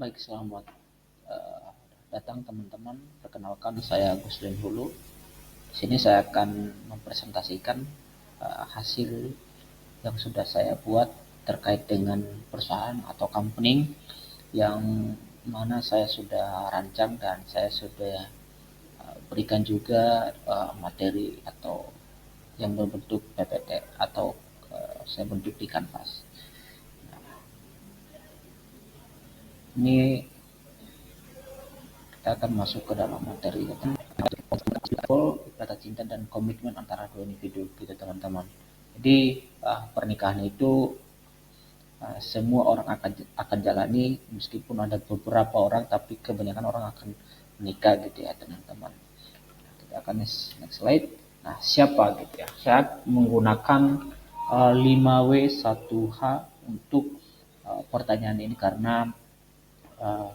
Baik, selamat eh, datang teman-teman. Perkenalkan, saya Guslen Hulu. Di sini saya akan mempresentasikan hasil yang sudah saya buat terkait dengan perusahaan atau company yang mana saya sudah rancang dan saya sudah berikan juga materi atau yang berbentuk PPT atau saya bentuk di kanvas. Ini kita akan masuk ke dalam materi. Kata cinta dan komitmen antara dua individu gitu teman-teman. Jadi pernikahan itu semua orang akan jalani, meskipun ada beberapa orang tapi kebanyakan orang akan menikah gitu ya teman-teman. Kita akan next slide. Nah, siapa gitu ya? Saya menggunakan 5W 1H untuk pertanyaan ini karena uh,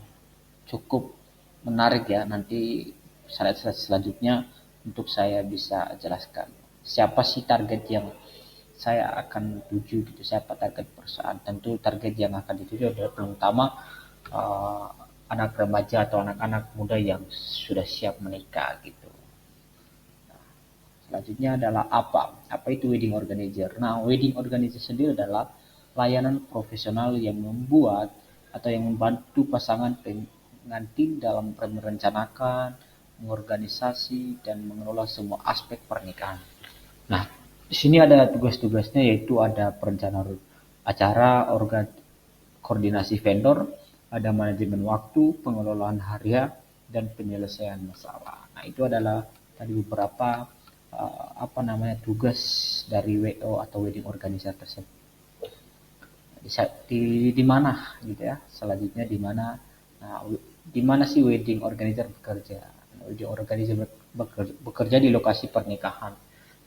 cukup menarik ya, nanti slide-slide selanjutnya untuk saya bisa jelaskan siapa sih target yang saya akan tuju gitu, siapa target perusahaan. Tentu target yang akan dituju adalah pertama uh, anak remaja atau anak-anak muda yang sudah siap menikah gitu. Selanjutnya adalah apa itu wedding organizer. Nah, wedding organizer sendiri adalah layanan profesional yang membuat atau yang membantu pasangan pengantin dalam merencanakan, mengorganisasi, dan mengelola semua aspek pernikahan. Nah, di sini ada tugas-tugasnya, yaitu ada perencanaan acara, koordinasi vendor, ada manajemen waktu, pengelolaan harian, dan penyelesaian masalah. Nah, itu adalah tadi beberapa tugas dari WO atau wedding organizer tersebut. Di mana gitu ya? Selanjutnya di mana? Nah, di mana sih wedding organizer bekerja? Wedding organizer bekerja di lokasi pernikahan,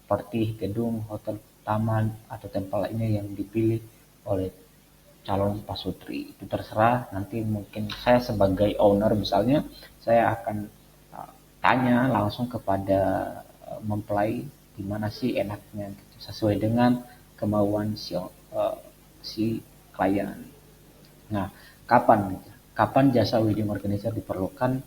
seperti gedung, hotel, taman, atau tempat lainnya yang dipilih oleh calon pasutri. Itu terserah, nanti mungkin saya sebagai owner misalnya, saya akan tanya langsung kepada mempelai di mana sih enaknya gitu, sesuai dengan kemauan si klien. Nah, kapan gitu? Kapan jasa wedding organizer diperlukan?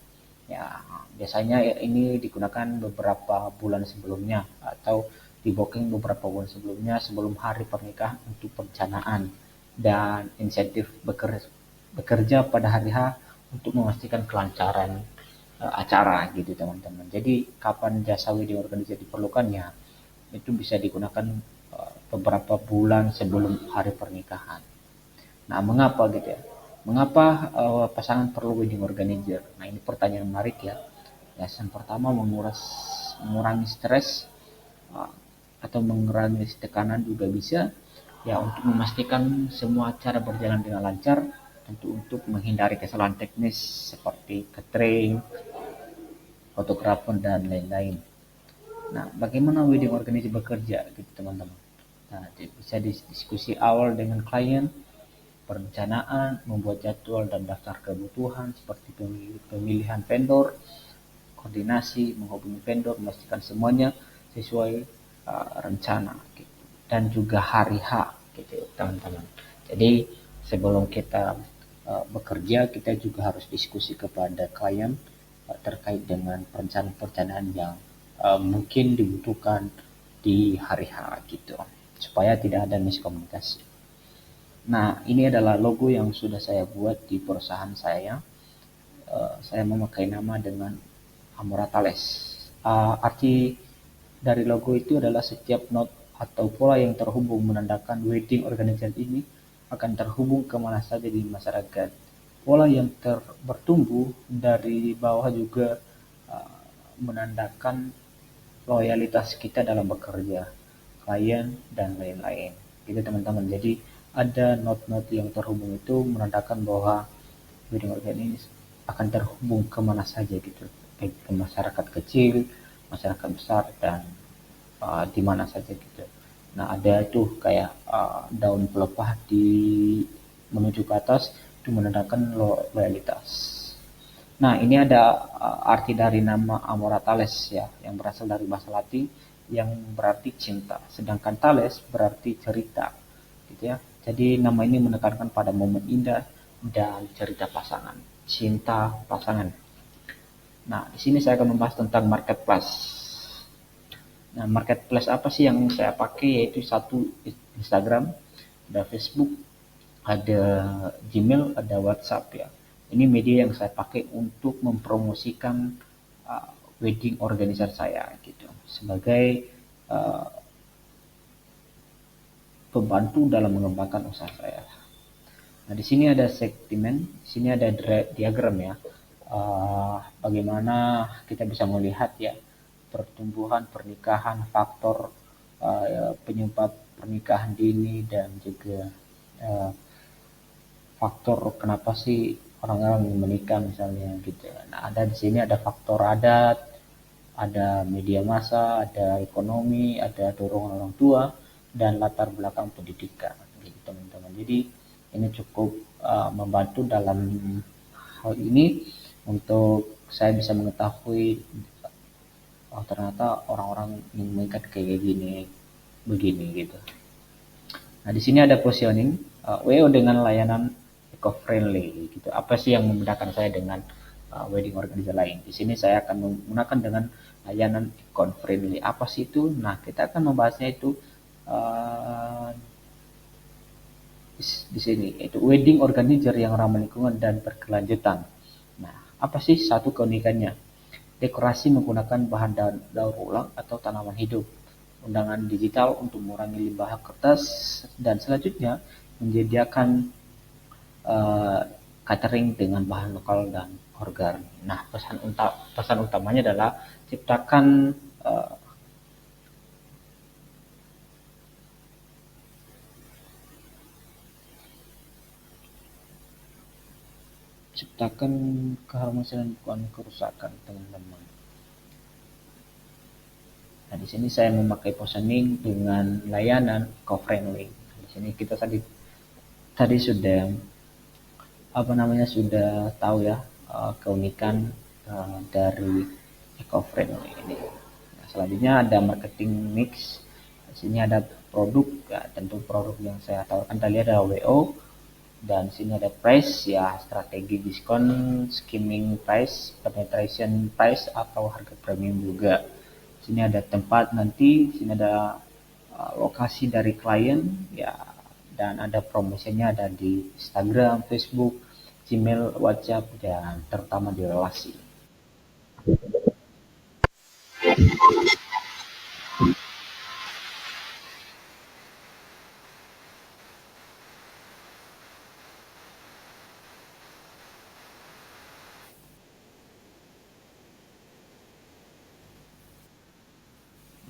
Ya, biasanya ini digunakan beberapa bulan sebelumnya atau di booking beberapa bulan sebelumnya sebelum hari pernikahan untuk perencanaan dan insentif bekerja pada hari H untuk memastikan kelancaran acara gitu teman-teman. Jadi kapan jasa wedding organizer diperlukan, ya itu bisa digunakan beberapa bulan sebelum hari pernikahan. Nah, mengapa gitu ya? Mengapa pasangan perlu wedding organizer? Nah, ini pertanyaan menarik ya. Ya, yang pertama mengurangi stres uh, atau mengurangi tekanan juga bisa. Ya, untuk memastikan semua acara berjalan dengan lancar, tentu untuk menghindari kesalahan teknis seperti catering, fotografer dan lain-lain. Nah, bagaimana wedding organizer bekerja gitu teman-teman? Nah, bisa diskusi awal dengan klien, perencanaan, membuat jadwal dan daftar kebutuhan seperti pemilihan vendor, koordinasi, menghubungi vendor, memastikan semuanya sesuai rencana gitu. Dan juga hari H gitu teman-teman. Jadi sebelum kita bekerja, kita juga harus diskusi kepada klien terkait dengan perencanaan-perencanaan yang mungkin dibutuhkan di hari H gitu, supaya tidak ada miskomunikasi. Nah, ini adalah logo yang sudah saya buat di perusahaan saya. Saya memakai nama dengan Amora Thales. Arti dari logo itu adalah setiap note atau pola yang terhubung menandakan wedding organizer ini akan terhubung kemana saja di masyarakat. Pola yang bertumbuh dari bawah juga menandakan loyalitas kita dalam bekerja, klien, dan lain-lain. Gitu teman-teman. Jadi ada not-not yang terhubung itu menandakan bahwa wedding organizer ini akan terhubung kemana saja gitu, baik ke masyarakat kecil, masyarakat besar, dan di mana saja gitu. Nah, ada tuh kayak daun pelepah di menuju ke atas, itu menandakan loyalitas. Nah, ini ada arti dari nama Amora Thales ya, yang berasal dari bahasa Latin yang berarti cinta. Sedangkan Thales berarti cerita, gitu ya. Jadi nama ini menekankan pada momen indah dan cerita pasangan, cinta pasangan. Nah, di sini saya akan membahas tentang marketplace. Nah, marketplace apa sih yang saya pakai? Yaitu satu Instagram, ada Facebook, ada Gmail, ada WhatsApp ya. Ini media yang saya pakai untuk mempromosikan uh, wedding organizer saya gitu sebagai uh, pembantu dalam mengembangkan usaha saya. Nah, di sini ada segmen, di sini ada diagram ya. Bagaimana kita bisa melihat ya pertumbuhan pernikahan, faktor penyebab pernikahan dini dan juga uh, faktor kenapa sih orang-orang menikah misalnya gitu. Nah, ada di sini ada faktor adat, ada media massa, ada ekonomi, ada dorongan orang tua, dan latar belakang pendidikan, gitu teman-teman. Jadi ini cukup membantu dalam hal ini untuk saya bisa mengetahui oh ternyata orang-orang yang mengikat kayak gini, begini gitu. Nah, di sini ada positioning WO dengan layanan eco-friendly gitu. Apa sih yang membedakan saya dengan wedding organizer lain? Di sini saya akan menggunakan dengan layanan eco-friendly. Apa sih itu? Nah, kita akan membahasnya itu uh, di sini, yaitu wedding organizer yang ramah lingkungan dan berkelanjutan. Nah, apa sih satu keunikannya? Dekorasi menggunakan bahan daur ulang atau tanaman hidup, undangan digital untuk mengurangi limbah kertas, dan selanjutnya menyediakan uh, catering dengan bahan lokal dan organik. Nah, pesan utamanya adalah ciptakan uh, ciptakan keharmonisan bukan kerusakan, teman-teman. Nah, di sini saya memakai positioning dengan layanan co-friendly. Di sini kita tadi sudah sudah tahu ya keunikan dari eco-friendly ini. Nah, selanjutnya ada marketing mix. Di sini ada produk, ya, tentu produk yang saya tawarkan tadi ada WO, dan sini ada price ya, strategi diskon, skimming price, penetration price atau harga premium juga. Sini ada tempat nanti, sini ada lokasi dari klien ya, dan ada promosinya ada di Instagram, Facebook, Gmail, WhatsApp, dan terutama di relasi.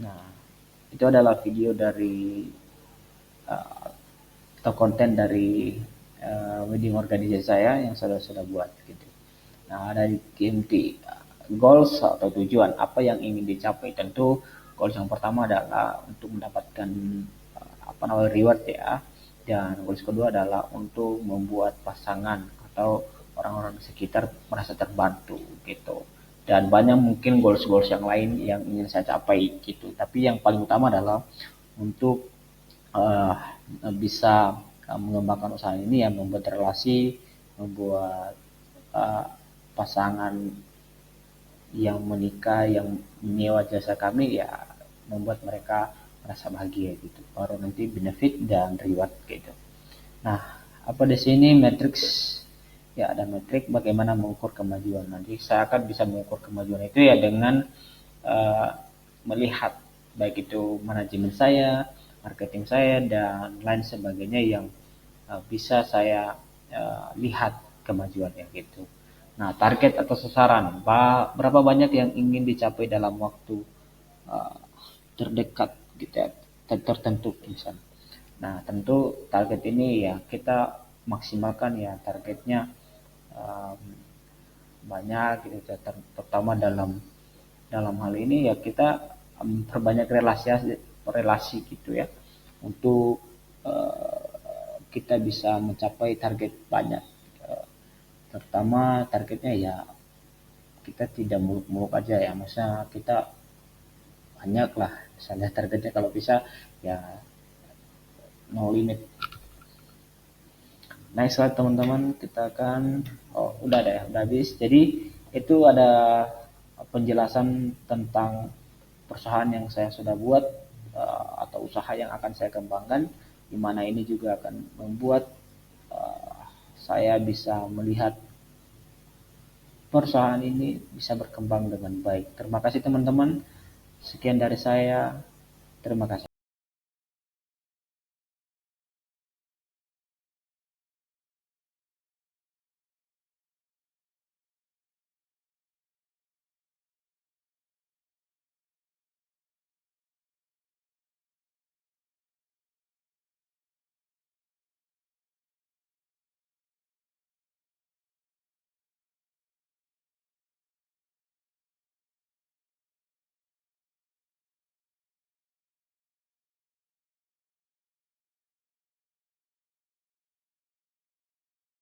Nah, itu adalah video dari uh, atau konten dari wedding organisasi saya yang sudah buat gitu. Nah, ada GMT, goals atau tujuan apa yang ingin dicapai. Tentu goals yang pertama adalah untuk mendapatkan reward ya, dan goals kedua adalah untuk membuat pasangan atau orang-orang di sekitar merasa terbantu gitu. Dan banyak mungkin goals-goals yang lain yang ingin saya capai gitu. Tapi yang paling utama adalah untuk uh, bisa mengembangkan usaha ini, yang membuat relasi, membuat uh, pasangan yang menikah, yang menyewa jasa kami ya, membuat mereka merasa bahagia gitu. Baru nanti benefit dan reward gitu. Nah, apa di sini matrix ya, ada metrik bagaimana mengukur kemajuan. Nanti saya akan bisa mengukur kemajuan itu ya dengan uh, melihat baik itu manajemen saya, marketing saya, dan lain sebagainya yang bisa saya lihat kemajuannya gitu. Nah, target atau sasaran, berapa banyak yang ingin dicapai dalam waktu uh, terdekat gitu ya, tertentu misalnya. Nah, tentu target ini ya kita maksimalkan ya, targetnya um, banyak gitu, terutama dalam dalam hal ini ya kita perbanyak relasi gitu ya, untuk kita bisa mencapai target banyak. Terutama targetnya ya kita tidak muluk-muluk aja ya, masa kita banyak lah misalnya targetnya, kalau bisa ya no limit. Next slide teman-teman, kita akan, udah ada ya, udah habis. Jadi itu ada penjelasan tentang perusahaan yang saya sudah buat, atau usaha yang akan saya kembangkan, di mana ini juga akan membuat saya bisa melihat perusahaan ini bisa berkembang dengan baik. Terima kasih teman-teman. Sekian dari saya. Terima kasih.